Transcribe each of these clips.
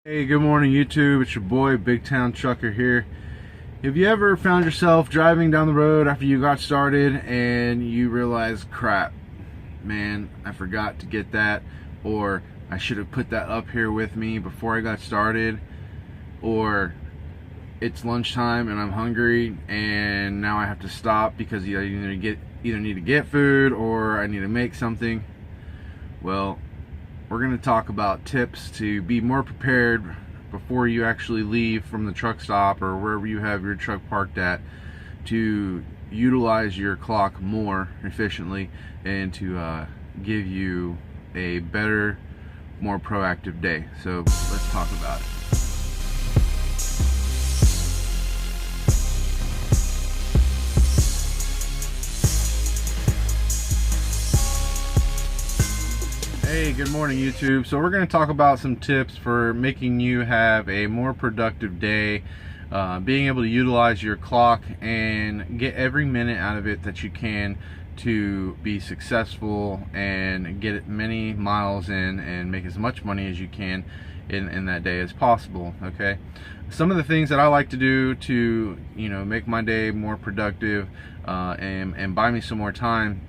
Hey, good morning YouTube. It's your boy Big Town Trucker here. Have you ever found yourself driving down the road after you got started and you realize, crap, man, I forgot to get that, or I should have put that up here with me before I got started, or it's lunchtime and I'm hungry and now I have to stop because I either need to get food or I need to make something? Well, we're going to talk about tips to be more prepared before you actually leave from the truck stop or wherever you have your truck parked at, to utilize your clock more efficiently and to give you a better, more proactive day. So let's talk about it. Hey, good morning YouTube. So we're going to talk about some tips for making you have a more productive day, being able to utilize your clock and get every minute out of it that you can to be successful and get as many miles in and make as much money as you can in that day as possible. Okay, some of the things that I like to do to make my day more productive and buy me some more time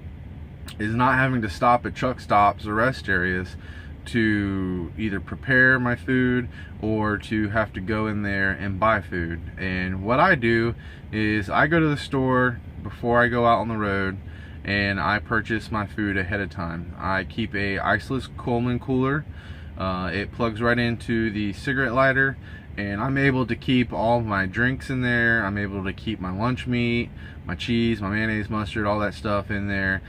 is not having to stop at truck stops or rest areas to either prepare my food or to have to go in there and buy food. And what I do is I go to the store before I go out on the road and I purchase my food ahead of time. I keep a iceless Coleman cooler. It plugs right into the cigarette lighter, and I'm able to keep all of my drinks in there. I'm able to keep my lunch meat, my cheese, my mayonnaise, mustard, all that stuff in there.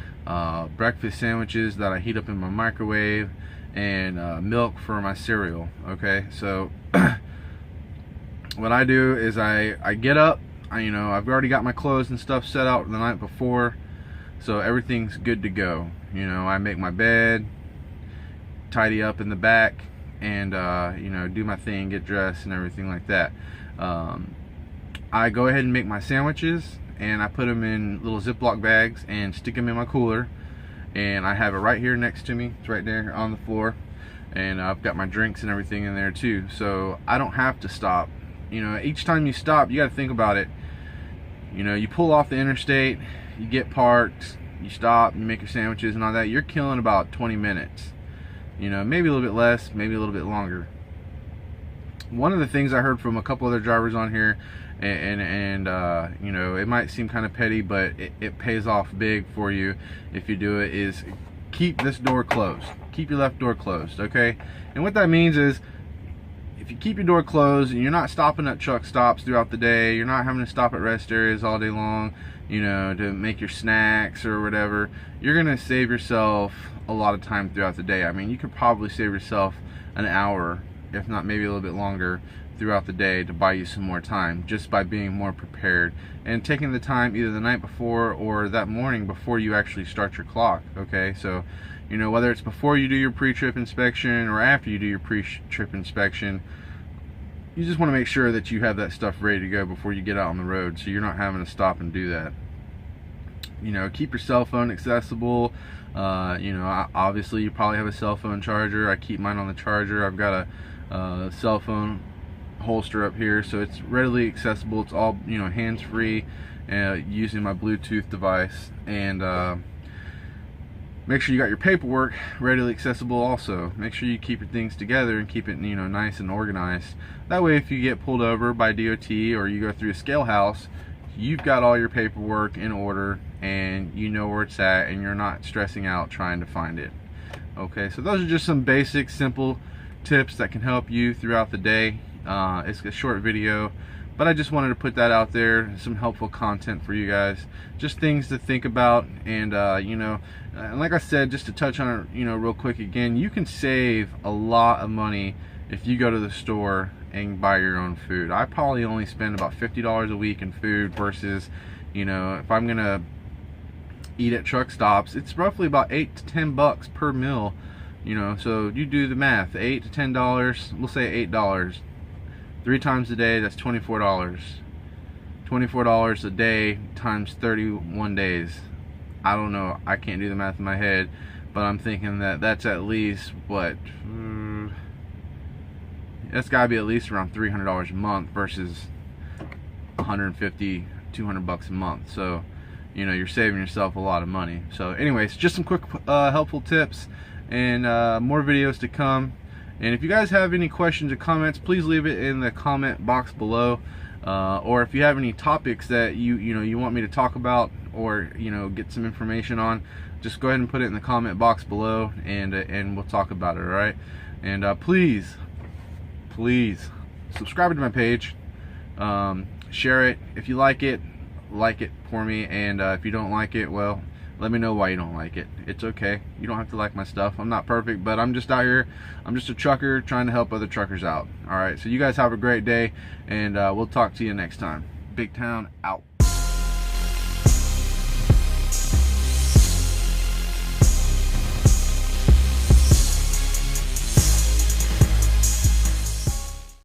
Breakfast sandwiches that I heat up in my microwave, and milk for my cereal. Okay, so what I do is I get up. I've already got my clothes and stuff set out the night before, so everything's good to go. I make my bed, tidy up in the back, and do my thing, get dressed and everything like that. I go ahead and make my sandwiches, and I put them in little Ziploc bags and stick them in my cooler, and I have it right here next to me. It's right there on the floor, and I've got my drinks and everything in there too, so I don't have to stop. Each time you stop, you got to think about it. You pull off the interstate, you get parked, you stop, you make your sandwiches and all that, you're killing about 20 minutes. Maybe a little bit less, maybe a little bit longer. One of the things I heard from a couple other drivers on here, and it might seem kind of petty, but it pays off big for you if you do it, is keep this door closed. Keep your left door closed, okay? And what that means is, if you keep your door closed and you're not stopping at truck stops throughout the day, you're not having to stop at rest areas all day long, to make your snacks or whatever, you're gonna save yourself a lot of time throughout the day. I mean, you could probably save yourself an hour, if not maybe a little bit longer, throughout the day to buy you some more time, just by being more prepared and taking the time either the night before or that morning before you actually start your clock. Okay, so whether it's before you do your pre-trip inspection or after you do your pre-trip inspection, you just want to make sure that you have that stuff ready to go before you get out on the road, so you're not having to stop and do that. Keep your cell phone accessible. Obviously you probably have a cell phone charger. I keep mine on the charger. I've got a cell phone holster up here, so it's readily accessible. It's all hands-free, using my Bluetooth device. And make sure you got your paperwork readily accessible also. Make sure you keep your things together and keep it nice and organized. That way, if you get pulled over by DOT or you go through a scale house, you've got all your paperwork in order and you know where it's at, and you're not stressing out trying to find it. Okay, so those are just some basic, simple tips that can help you throughout the day. It's a short video, but I just wanted to put that out there, some helpful content for you guys, just things to think about. And and like I said, just to touch on it real quick again, you can save a lot of money if you go to the store and buy your own food. I probably only spend about $50 a week in food versus if I'm gonna eat at truck stops, it's roughly about $8 to $10 per meal. So you do the math, $8 to $10, we'll say $8, 3 times a day, that's $24. $24 a day times 31 days. I don't know, I can't do the math in my head, but I'm thinking that that's at least what that's got to be at least around $300 a month versus 150, 200 bucks a month. So you know, you're saving yourself a lot of money. So anyways, just some quick helpful tips, and more videos to come. And if you guys have any questions or comments, please leave it in the comment box below. Or if you have any topics that you want me to talk about, or get some information on, just go ahead and put it in the comment box below, and we'll talk about it. All right. And please subscribe to my page, share it if you like it for me, and if you don't like it, well, let me know why you don't like it. It's okay, you don't have to like my stuff. I'm not perfect, but I'm just out here, I'm just a trucker trying to help other truckers out. All right, so you guys have a great day, and we'll talk to you next time. Big Town out.